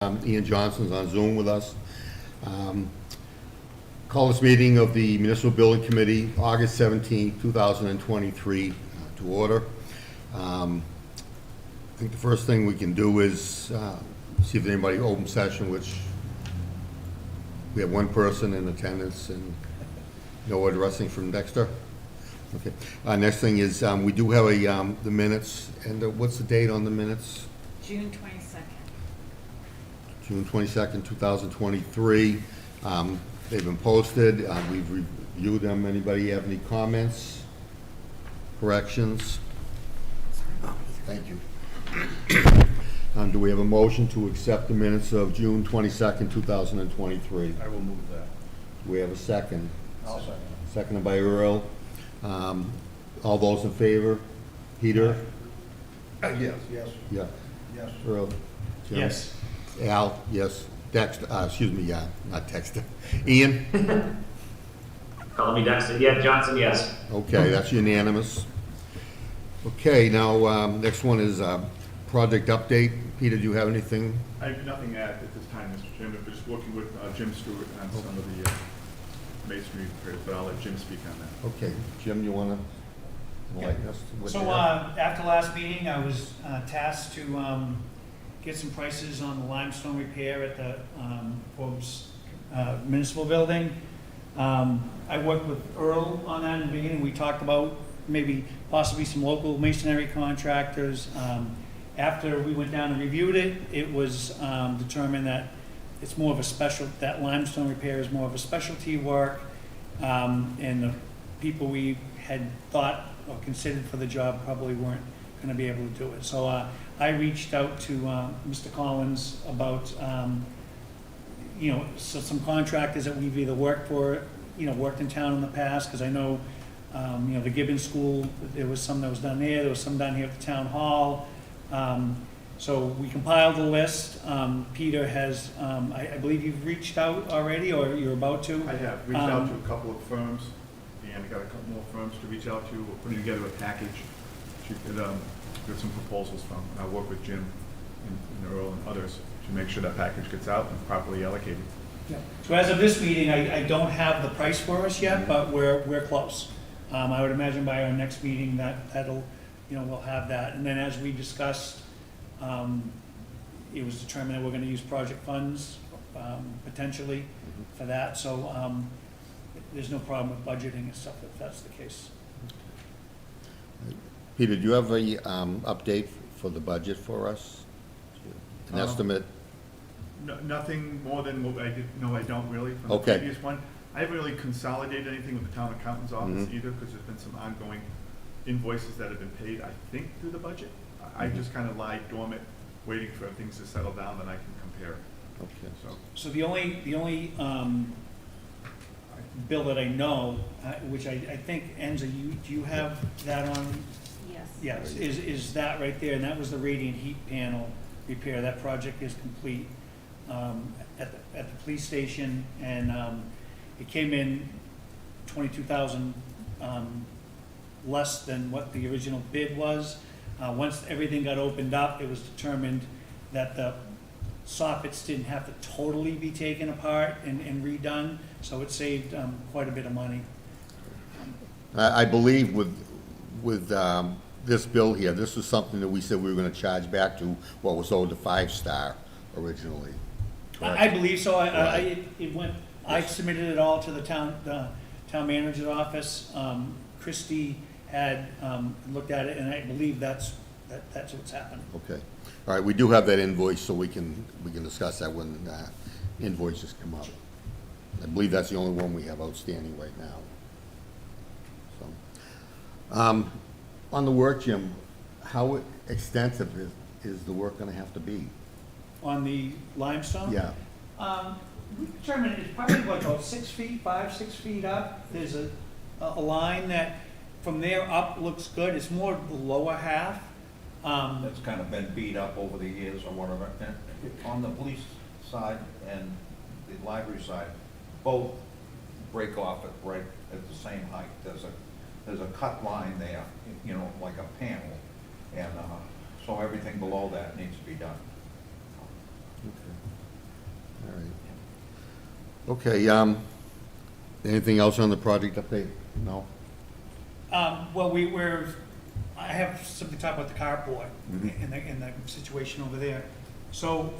Ian Johnson's on Zoom with us. Call this meeting of the Municipal Building Committee, August 17, 2023, to order. I think the first thing we can do is see if there's anybody open session, which we have one person in attendance and no addressing from Dexter. Okay. Next thing is we do have the minutes, and what's the date on the minutes? June 22nd. June 22nd, 2023. They've been posted. We've reviewed them. Anybody have any comments, corrections? Thank you. Do we have a motion to accept the minutes of June 22nd, 2023? I will move that. Do we have a second? I'll second. Seconded by Earl. All those in favor? Peter? Yes. Yeah. Yes. Earl? Jim? Yes. Al? Yes. Dexter? Excuse me, not Dexter. Ian? Call me Dexter. Yeah, Johnson, yes. Okay, that's unanimous. Okay, now, next one is project update. Peter, do you have anything? I have nothing to add at this time, Mr. Chairman, but just working with Jim Stewart on some of the masonry repairs, but I'll let Jim speak on that. Okay, Jim, you want to enlighten us? with So that? after last meeting, I was tasked to get some prices on the limestone repair at the Forbes Municipal Building. I worked with Earl on that in the beginning. We talked about maybe possibly some local masonry contractors. After we went down and reviewed it, it was determined that it's more of a that limestone repair is more of a specialty work, and the people we had thought or considered for the job probably weren't going to be able to do it. So I reached out to Mr. Collins about, so some contractors that we've either worked for, worked in town in the past, because I know, the Gibbons School, there was some that was done there was some done here at the town hall. So we compiled the list. Peter has, I believe you've reached out already, or you're about to? I have reached out to a couple of firms, and got a couple more firms to reach out to. We're putting together a package to get some proposals from. I'll work with Jim and Earl and others to make sure that package gets out and properly allocated. Yeah. So as of this meeting, I don't have the price for us yet, but we're close. I would imagine by our next meeting that'll, we'll have that. And then as we discussed, it was determined that we're going to use project funds potentially for that. So there's no problem with budgeting and stuff if that's the case. Peter, do you have a update for the budget for us? An estimate? No, nothing more than what I did. No, I don't really. From Okay. the previous one, I haven't really consolidated anything with the town accountant's office either, because there's been some ongoing invoices that have been paid, I think, through the budget. I just kind of lie dormant, waiting for things to settle down, then I can compare. Okay. So the only bill that I know, which I think Enza, do you have that on? Yes. Yes, is that right there, and that was the radiant heat panel repair. That project is complete at the police station, and it came in $22,000 less than what the original bid was. Once everything got opened up, it was determined that the soffits didn't have to totally be taken apart and redone, so it saved quite a bit of money. I believe with this bill here, this was something that we said we were going to charge back to what was owed to 5 Star originally. I believe so. Right. It went. I submitted it all to the town manager's office. Christie had looked at it, and I believe that's what's happened. Okay. All right, we do have that invoice, so we can discuss that when invoices come up. I believe that's the only one we have outstanding right now. So, on the work, Jim, how extensive is the work going to have to be? On the limestone? Yeah. We determined it's probably about 6 feet, 6 feet up. There's a line that from there up looks good. It's more the lower half. That's kind of been beat up over the years or whatever. And on the police side and the library side, both break off right at the same height. There's a cut line there, like a panel, and so everything below that needs to be done. All right. Okay, anything else on the project update? No? Well, I have something to talk about the carport in the situation over there. So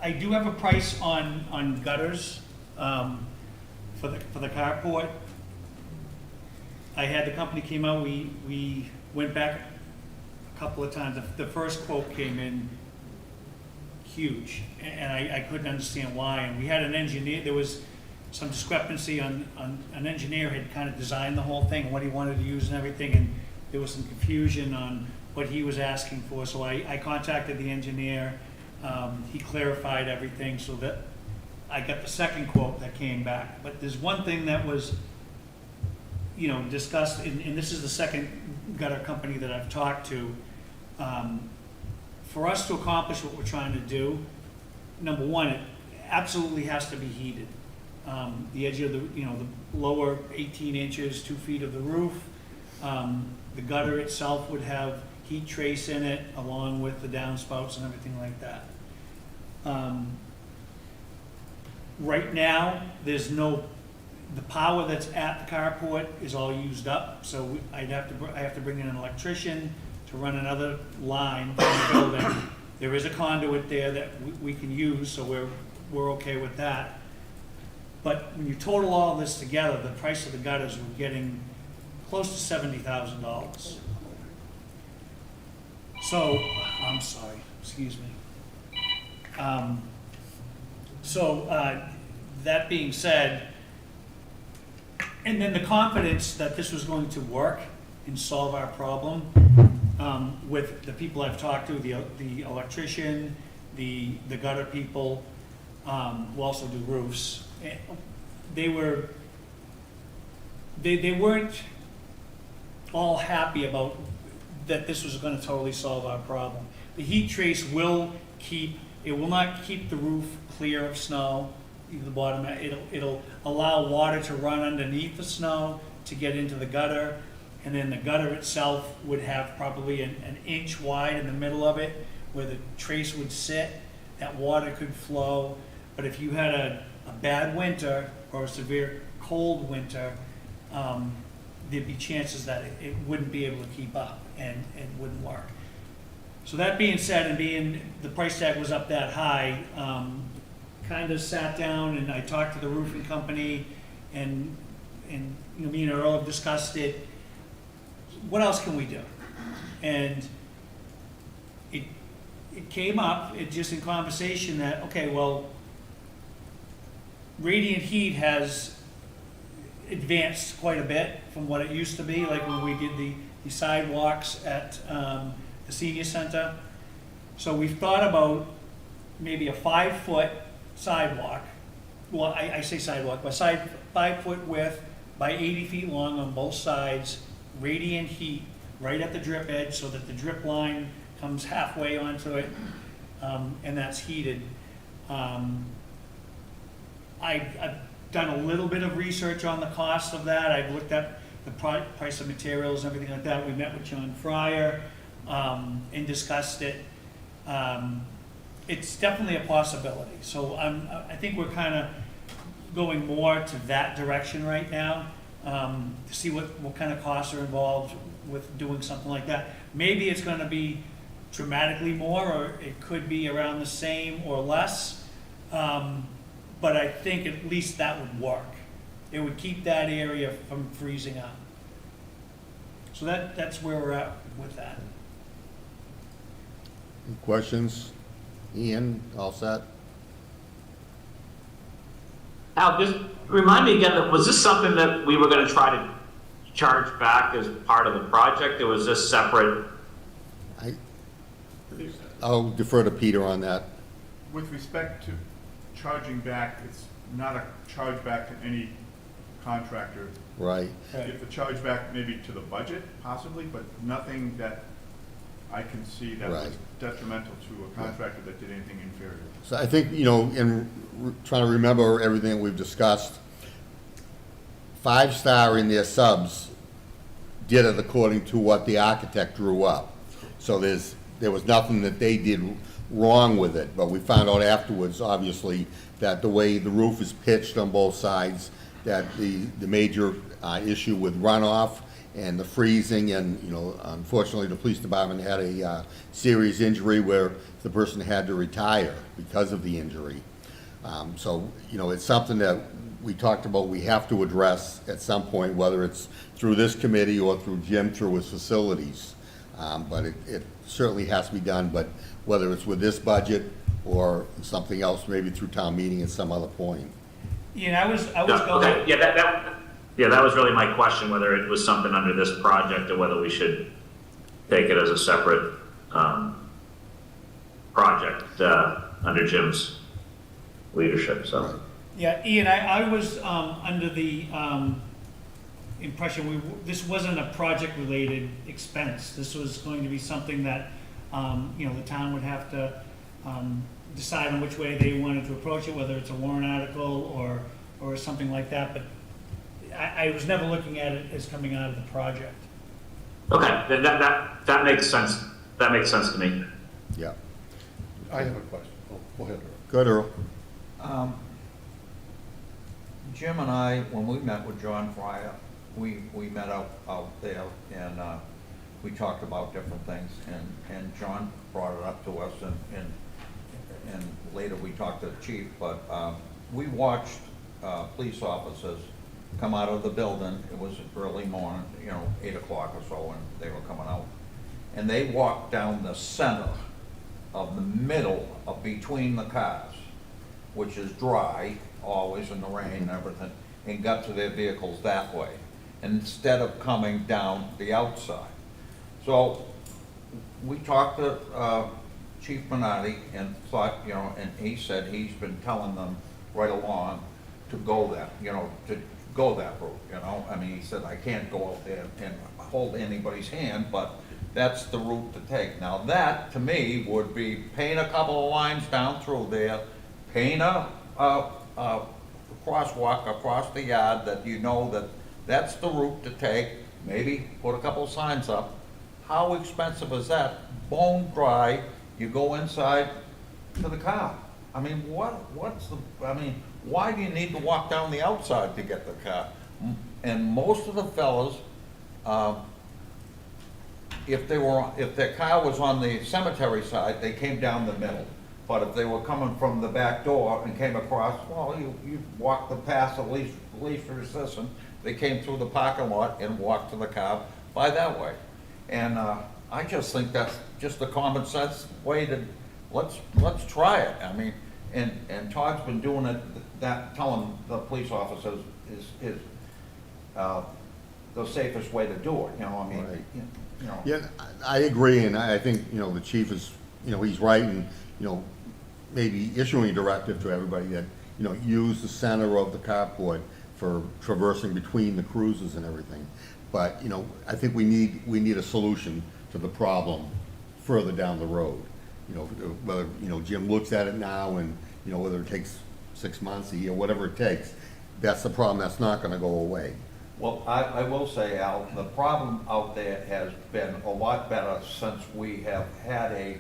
I do have a price on gutters for the carport. I had the company came out, we went back a couple of times. The first quote came in huge, and I couldn't understand why. And we had an engineer, there was some discrepancy on an engineer had kind of designed the whole thing, what he wanted to use and everything, and there was some confusion on what he was asking for. So I contacted the engineer, he clarified everything so that I got the second quote that came back. But there's one thing that was, discussed, and this is the second gutter company that I've talked to. For us to accomplish what we're trying to do, number one, it absolutely has to be heated. The edge of the lower 18 inches, 2 feet of the roof. The gutter itself would have heat trace in it, along with the downspouts and everything like that. Right now, the power that's at the carport is all used up, so I have to bring in an electrician to run another line from the building. There is a conduit there that we can use, so we're okay with that. But when you total all this together, the price of the gutters, we're getting close to $70,000. So, I'm sorry, excuse me. That being said, and then the confidence that this was going to work and solve our problem, with the people I've talked to, the electrician, the gutter people, who also do roofs, they weren't all happy about that this was going to totally solve our problem. The heat trace will not keep the roof clear of snow, the bottom. It'll allow water to run underneath the snow to get into the gutter, and then the gutter itself would have probably an inch wide in the middle of it where the trace would sit. That water could flow. But if you had a bad winter or a severe cold winter, there'd be chances that it wouldn't be able to keep up and it wouldn't work. So that being said, and being the price tag was up that high, kind of sat down and I talked to the roofing company, and me and Earl have discussed it. What else can we do? And it came up, just in conversation, that, okay, well, radiant heat has advanced quite a bit from what it used to be, like when we did the sidewalks at the senior center. So we've thought about maybe a 5-foot sidewalk. Well, I say sidewalk, but 5-foot width by 80 feet long on both sides, radiant heat right at the drip edge so that the drip line comes halfway onto it, and that's heated. I've done a little bit of research on the cost of that. I've looked at the price of materials and everything like that. We met with John Fryer and discussed it. It's definitely a possibility. So I think we're kind of going more to that direction right now, to see what kind of costs are involved with doing something like that. Maybe it's going to be dramatically more, or it could be around the same or less. But I think at least that would work. It would keep that area from freezing up. So that's where we're at with that. Any questions? Ian, all set? Al, just remind me again, was this something that we were going to try to charge back as part of the project, or was this separate? I'll defer to Peter on that. With respect to charging back, it's not a charge back to any contractor. Right. If the charge back maybe to the budget, possibly, but nothing that I can see that was detrimental to a contractor that did anything inferior. So I think, in trying to remember everything we've discussed, 5-Star in their subs did it according to what the architect drew up. So there's there was nothing that they did wrong with it, but we found out afterwards, obviously, that the way the roof is pitched on both sides, that the major issue with runoff and the freezing, and, you know, unfortunately, the police department had a serious injury where the person had to retire because of the injury. So, you know, it's something that we talked about we have to address at some point, whether it's through this committee or through Jim through his facilities. But it certainly has to be done, but whether it's with this budget or something else, maybe through town meeting at some other point. Yeah, I was Yeah, going. okay, yeah, that was really my question, whether it was something under this project or whether we should take it as a separate, project, under Jim's leadership, so. Yeah, Ian, I was under the impression this wasn't a project-related expense. This was going to be something that, you know, the town would have to decide on which way they wanted to approach it, whether it's a warrant article or something like that. But I was never looking at it as coming out of the project. Okay, then that makes sense. That makes sense to me. Yeah. I have a question. Oh, go ahead, Earl. Good, Earl. Jim and I, when we met with John Fryer, we met out there, and we talked about different things, and John brought it up to us, and later we talked to the chief, but we watched police officers come out of the building. It was early morning, you know, 8 o'clock or so, and they were coming out. And they walked down the center of the middle of between the cars, which is dry, always in the rain and everything, and got to their vehicles that way, instead of coming down the outside. So we talked to Chief Minardi and thought, you know, and he said he's been telling them right along to go that, you know, to go that route, you know. I mean, he said, I can't go out there and hold anybody's hand, but that's the route to take. Now that, to me, would be paint a couple of lines down through there, paint a crosswalk across the yard that you know that that's the route to take, maybe put a couple of signs up. How expensive is that? Bone dry, you go inside to the car. I mean, why do you need to walk down the outside to get the car? And most of the fellas, if their car was on the cemetery side, they came down the middle. But if they were coming from the back door and came across, well, you walk the path of least resistance. They came through the parking lot and walked to the car by that way. And I just think that's just a common sense way to, let's try it. I mean, and Todd's been doing it, telling the police officers is the safest way to do it, you know, I mean, Right. you know. Yeah, I agree, and I think, you know, the chief is, you know, he's right, and, you know, maybe issuing a directive to everybody that, you know, use the center of the carport for traversing between the cruises and everything. But, you know, I think we need a solution to the problem further down the road. You know, whether, you know, Jim looks at it now and, you know, whether it takes 6 months, a year, whatever it takes, that's the problem, that's not gonna go away. Well, I will say, Al, the problem out there has been a lot better since we have had a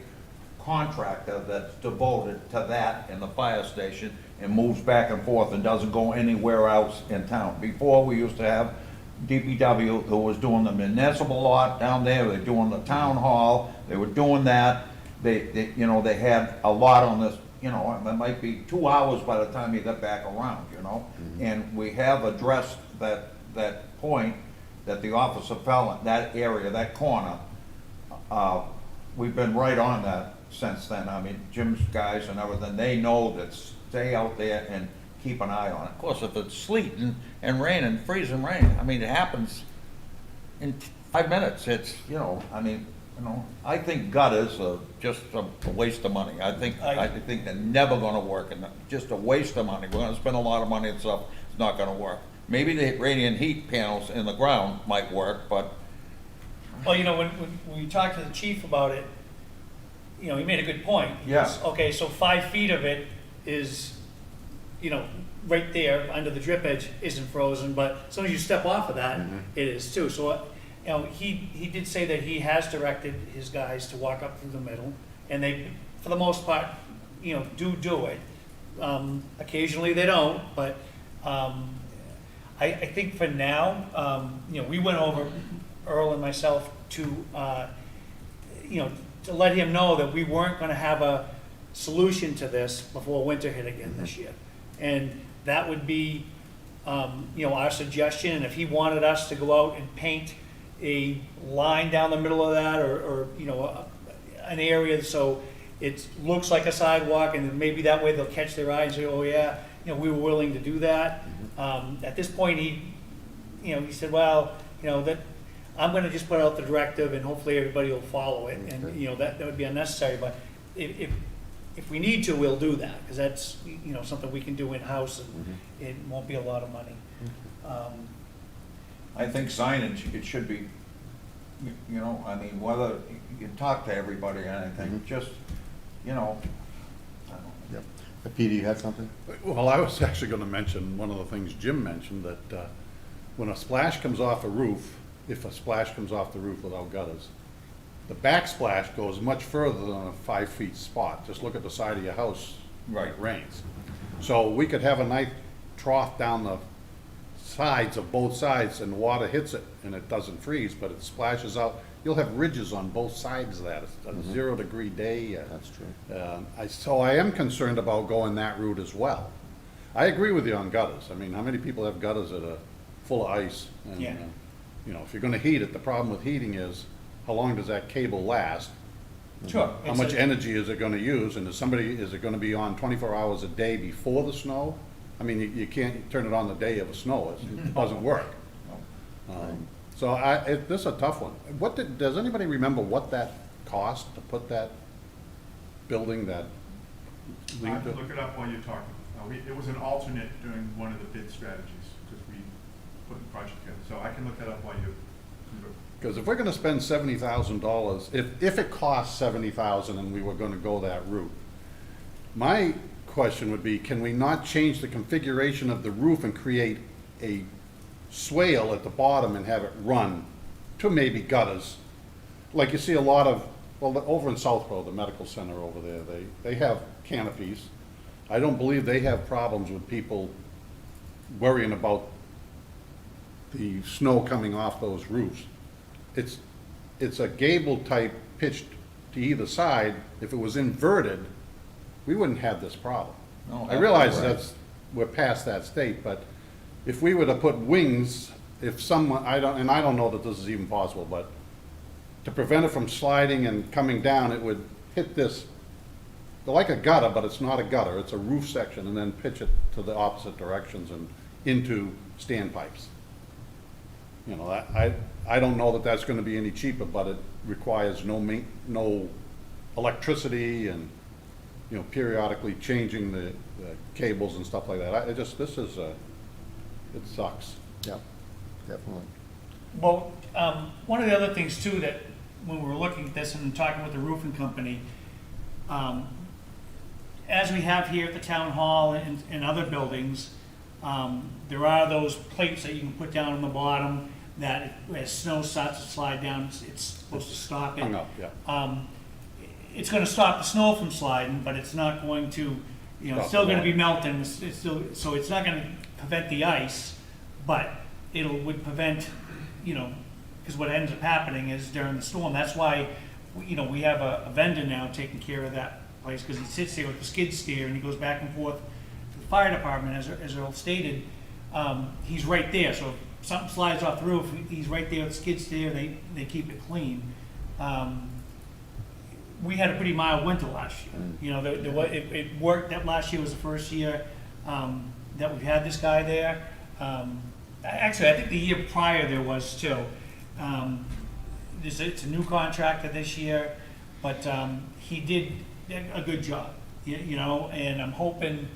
contractor that's devoted to that in the fire station and moves back and forth and doesn't go anywhere else in town. Before, we used to have DPW who was doing the municipal lot down there, they were doing the town hall, they were doing that. They you know, they had a lot on this, you know, it might be 2 hours by the time you got back around, you know? And we have addressed that point that the officer fell in, that area, that corner. We've been right on that since then. I mean, Jim's guys and everything, they know that stay out there and keep an eye on it. Of course, if it's sleeting and raining, freezing rain, I mean, it happens in 5 minutes. It's, you know, I mean, you know, I think gutters are just a waste of money. I think they're never gonna work, and just a waste of money. We're gonna spend a lot of money and stuff, it's not gonna work. Maybe the radiant heat panels in the ground might work, but. Well, you know, when we talked to the chief about it, you know, he made a good point. Yeah. Okay, so 5 feet of it is, you know, right there under the drip edge isn't frozen, but as soon as you step off of that, it is too. So you know, he did say that he has directed his guys to walk up through the middle, and they, for the most part, you know, do it. Occasionally they don't, but, I think for now, you know, we went over, Earl and myself, to, you know, to let him know that we weren't gonna have a solution to this before winter hit again this year. And that would be, you know, our suggestion, and if he wanted us to go out and paint a line down the middle of that, or you know, an area so it looks like a sidewalk, and maybe that way they'll catch their eye and say, oh yeah, you know, we were willing to do that. At this point, you know, he said, well, you know, that, I'm gonna just put out the directive and hopefully everybody will follow it, and, you know, that would be unnecessary, but if we need to, we'll do that, because that's, you know, something we can do in-house, and it won't be a lot of money. I think signage, it should be, you know, I mean, whether, you can talk to everybody, and I think just, you know, I don't know. Yep. Peter, you had something? Well, I was actually gonna mention, one of the things Jim mentioned, that when a splash comes off a roof, if a splash comes off the roof without gutters, the backsplash goes much further than a 5 feet spot. Just look at the side of your house when it rains. So we could have a nice trough down the sides of both sides, and the water hits it and it doesn't freeze, but it splashes out. You'll have ridges on both sides of that. It's a 0 degree day. That's true. So I am concerned about going that route as well. I agree with you on gutters. I mean, how many people have gutters that are full of ice? And, Yeah. you know, if you're gonna heat it, the problem with heating is, how long does that cable last? Sure. How much energy is it gonna use, and is it gonna be on 24 hours a day before the snow? I mean, you can't turn it on the day of a snow, it doesn't work. So this is a tough one. Does anybody remember what that cost to put that building, that? I have to look it up while you're talking. It was an alternate during one of the bid strategies, because we put the project together, so I can look that up while you. Because if we're gonna spend $70,000, if it costs $70,000 and we were gonna go that route, my question would be, can we not change the configuration of the roof and create a swale at the bottom and have it run to maybe gutters? Like you see a lot of, well, over in Southborough, the medical center over there, they have canopies. I don't believe they have problems with people worrying about the snow coming off those roofs. It's a gable type pitched to either side. If it was inverted, we wouldn't have this problem. No, I realize right. we're past that state, but if we were to put wings, if someone, I don't know that this is even possible, but to prevent it from sliding and coming down, it would hit this, like a gutter, but it's not a gutter, it's a roof section, and then pitch it to the opposite directions and into standpipes. You know, I don't know that that's gonna be any cheaper, but it requires no electricity and, you know, periodically changing the cables and stuff like that. It sucks. Yeah, definitely. Well, one of the other things too, that when we were looking at this and talking with the roofing company, as we have here at the town hall and other buildings, there are those plates that you can put down on the bottom that as snow starts to slide down, it's supposed to stop it. Hung up, yeah. It's gonna stop the snow from sliding, but it's not going to, you know, it's Stop still the gonna water. be melting, it's still, so it's not gonna prevent the ice, but would prevent, you know, because what ends up happening is during the storm, that's why, you know, we have a vendor now taking care of that place, because he sits there with the skid steer and he goes back and forth to the fire department, as Earl stated. He's right there, so if something slides off the roof, he's right there with the skid steer, they keep it clean. We had a pretty mild winter last year. You know, it worked. That last year was the first year that we've had this guy there. Actually, I think the year prior there was too. It's a new contractor this year, but he did a good job. You know, and I'm hoping,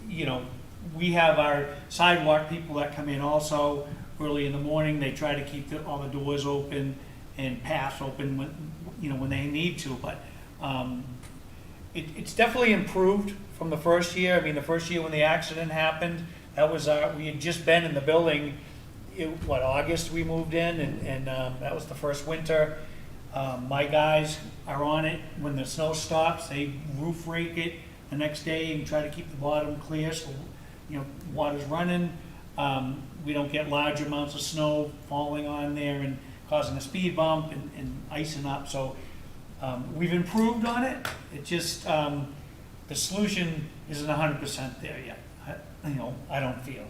you know, we have our sidewalk people that come in also early in the morning. They try to keep all the doors open and paths open when, you know, when they need to, but it's definitely improved from the first year. I mean, the first year when the accident happened, that was we had just been in the building August we moved in, and that was the first winter. My guys are on it. When the snow stops, they roof rake it the next day and try to keep the bottom clear, so, water's running. We don't get large amounts of snow falling on there and causing a speed bump and icing up, so, we've improved on it. It just, the solution isn't 100% there yet. I don't feel.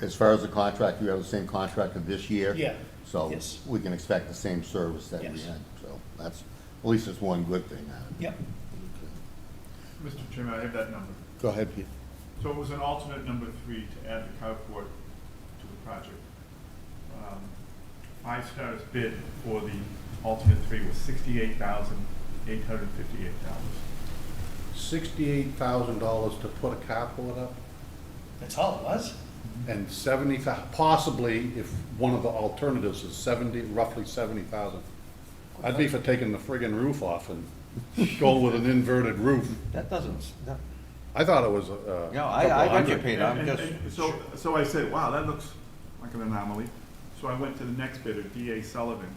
As far as the contract, you have the same contractor this year? Yeah. So Yes. we can expect the same service that we Yes. had, so that's, at least it's one good thing out of it. Yep. Mr. Chairman, I have that number. Go ahead, Pete. So it was an alternate number 3 to add the carport to the project. Five Stars bid for the alternate 3 was $68,858. $68,000 to put a carport up, That's all it was. and possibly if one of the alternatives is roughly 70,000. I'd be for taking the friggin' roof off and going with an inverted roof. That doesn't, I thought it was yeah, I got you, Peter, I'm And- just. and So I said, wow, that looks like an anomaly. So I went to the next bidder, D.A. Sullivan.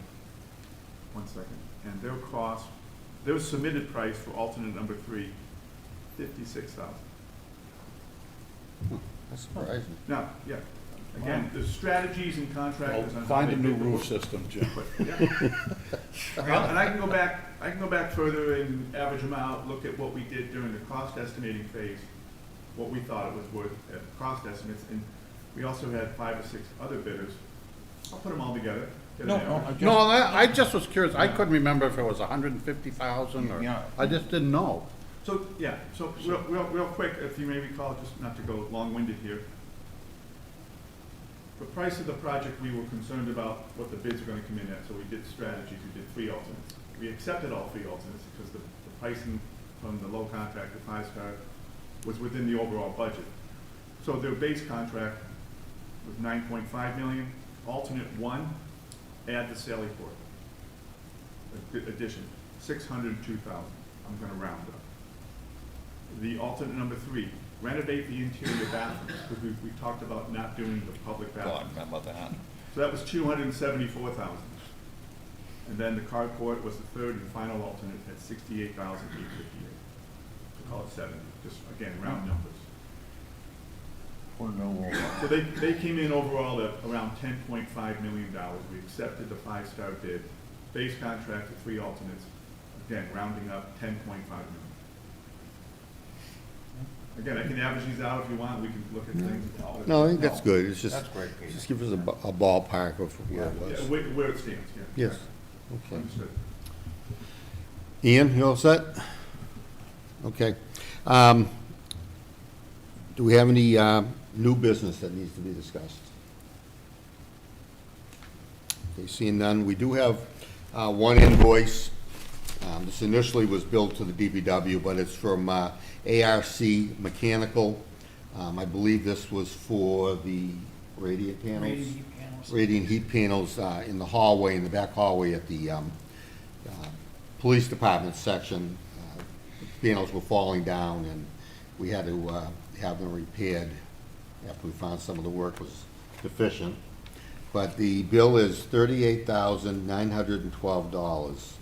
One second. And their submitted price for alternate number 3, $56,000. That's surprising. Now, yeah, again, there's strategies and Well, contractors on how find they a new bid the roof work. system, Jim. But, yeah. Well, and I can go back further and average them out, look at what we did during the cost estimating phase, what we thought it was worth at cost estimates, and we also had 5 or 6 other bidders. I'll put them all together. Get an average. No, I just was curious. I couldn't remember if it was 150,000 or, Yeah. I just didn't know. So, yeah, so real quick, if you may recall, just not to go long-winded here. The price of the project, we were concerned about what the bids were gonna come in at, so we did strategies, we did 3 alternates. We accepted all 3 alternates because the pricing from the low contractor, 5 Star, was within the overall budget. So their base contract was 9.5 million, alternate 1, add the Sally Port. Addition, 602,000, I'm gonna round up. The alternate number 3, renovate the interior bathrooms, because we talked about not doing the public God, bathrooms. remember that. So that was 274,000. And then the carport was the third and final alternate at 68,858. So call it 70, just again, round numbers. So they came in overall at around $10.5 million. We accepted the 5 Star bid, base contract with 3 alternates, again, rounding up $10.5 million. Again, I can average these out if you want, we can look at things. No, I think that's good. It's just, That's great, Peter. just give us a ballpark of where it Yeah, was. where it stands, yeah. Yes, okay. Understood. Ian, you all set? Okay. Do we have any new business that needs to be discussed? Okay, seeing none, we do have one invoice. This initially was billed to the DPW, but it's from ARC Mechanical. I believe this was for the radiant panels. Radiant heat panels. Radiant heat panels in the hallway, in the back hallway at the police department section. Panels were falling down, and we had to have them repaired after we found some of the work was deficient. But the bill is $38,912.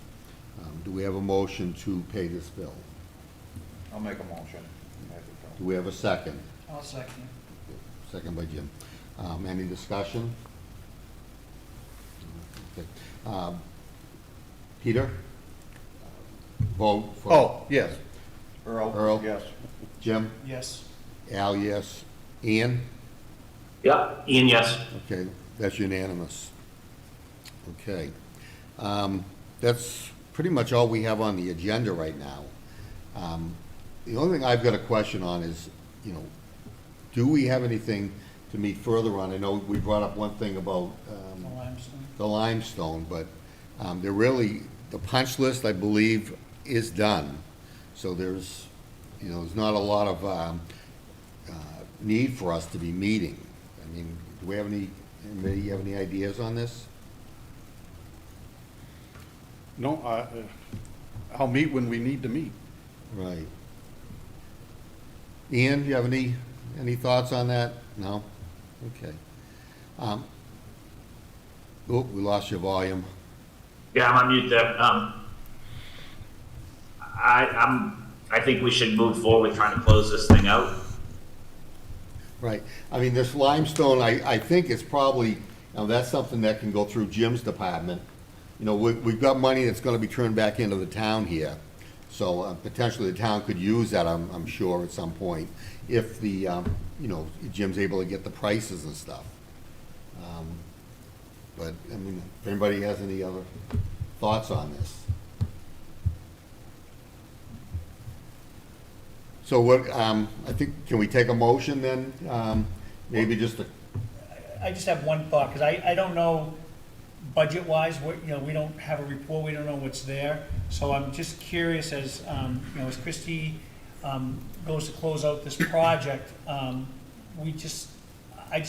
Do we have a motion to pay this bill? I'll make a motion. Do we have a second? I'll second. Second by Jim. Any discussion? Okay. Peter? Vote for. Oh, yes. Earl? Yes. Jim? Yes. Al, yes. Ian? Yeah, Ian, yes. Okay, that's unanimous. Okay. That's pretty much all we have on the agenda right now. The only thing I've got a question on is, do we have anything to meet further on? I know we brought up one thing about The limestone. the limestone, but the punch list, I believe, is done. So there's not a lot of need for us to be meeting. I mean, do we have anybody have any ideas on this? No, I'll meet when we need to meet. Right. Ian, do you have any thoughts on that? No? Okay. Oh, we lost your volume. Yeah, I'm on mute there. I think we should move forward trying to close this thing out. Right. I mean, this limestone, I think it's probably, that's something that can go through Jim's department. You know, we've got money that's gonna be turned back into the town here. So potentially the town could use that, I'm sure, at some point, if the, you know, Jim's able to get the prices and stuff. But, I mean, if anybody has any other thoughts on this. So what, I think, can we take a motion then? Maybe just a, I just have one thought, because I don't know budget-wise, what, you know, we don't have a report, we don't know what's there. So I'm just curious as, you know, as Christie goes to close out this project, I just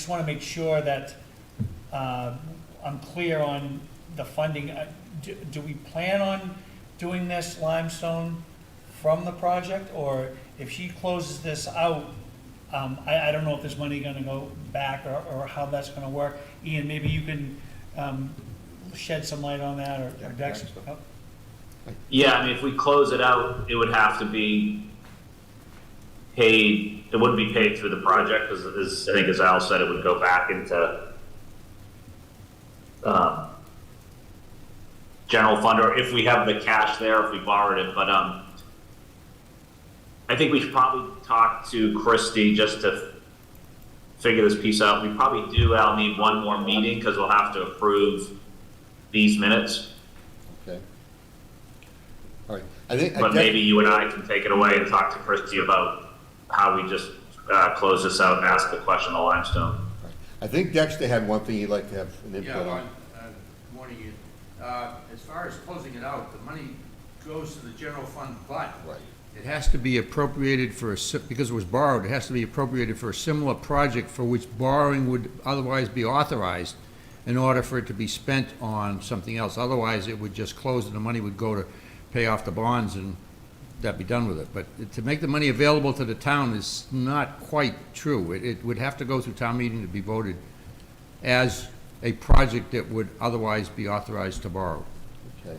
want to make sure that I'm clear on the funding. Do we plan on doing this limestone from the project? Or if she closes this out, I don't know if there's money gonna go back or how that's gonna work. Ian, maybe you can shed some light on that, or Dex? Oh. Yeah, I mean, if we close it out, it would have to be paid, it wouldn't be paid through the project, because I think as Al said, it would go back into general fund, or if we have the cash there, if we borrowed it, but I think we should probably talk to Christie just to figure this piece out. We probably do, Al, need one more meeting, because we'll have to approve these minutes. okay. All right, But maybe you and I can take it away and talk to Christie about how we just close this out and ask the question on limestone. I think Dexter had one thing he'd like to have an Yeah, input well, on. good morning, Ian. As far as closing it out, the money goes to the general fund, but Right. It has to be appropriated for, because it was borrowed, it has to be appropriated for a similar project for which borrowing would otherwise be authorized in order for it to be spent on something else. Otherwise, it would just close and the money would go to pay off the bonds and that'd be done with it. But to make the money available to the town is not quite true. It would have to go through town meeting to be voted as a project that would otherwise be authorized to borrow. Okay.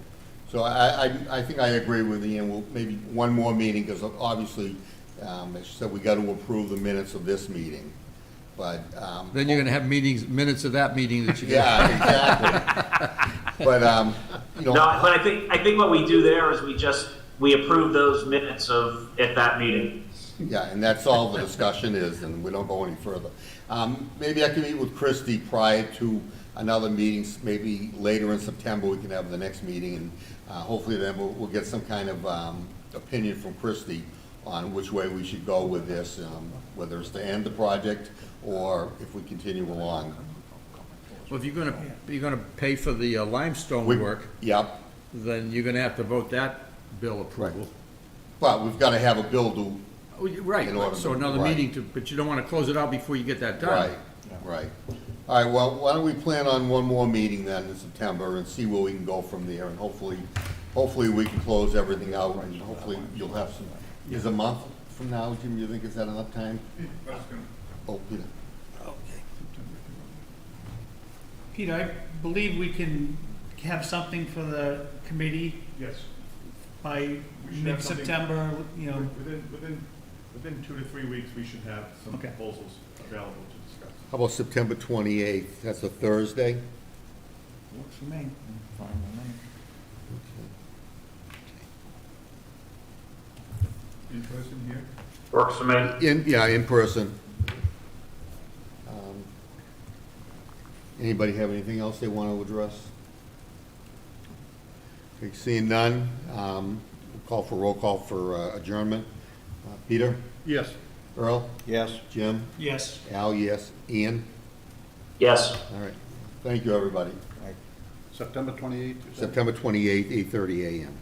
So I think I agree with Ian. We'll maybe one more meeting, because obviously, as you said, we got to approve the minutes of this meeting. But, Then you're gonna have minutes of that meeting that you. yeah, exactly. But, you know. No, but I think what we do there is we approve those minutes at that meeting. Yeah, and that's all the discussion is, and we don't go any further. Maybe I can meet with Christie prior to another meeting, maybe later in September, we can have the next meeting, and hopefully then we'll get some kind of opinion from Christie on which way we should go with this, whether it's to end the project or if we continue along. Well, if you're gonna pay for the limestone work, Yep, then you're gonna have to vote that bill approval. but we've got to have a bill to, Oh, right, In order so to- another right. meeting but you don't wanna close it out before you get that done. right, right. All right, well, why don't we plan on one more meeting then in September and see where we can go from there, and hopefully we can close everything out, and hopefully you'll have some, is a month from now, Jim, you think is that enough time? Oh, Peter. Peter, I believe we can have something for the committee Yes. by We should have something- mid-September, you know. Within 2 to 3 weeks, we should have some Okay. proposals available to discuss. How about September 28th? That's a Thursday? Works for me. In person here? Works for me. In person. Anybody have anything else they want to address? Okay, seeing none, we'll call for roll call for adjournment. Peter? Yes. Earl? Yes. Jim? Yes. Al, yes. Ian? Yes. All right. Thank you, everybody. September 28th? September 28th, 8:30 a.m.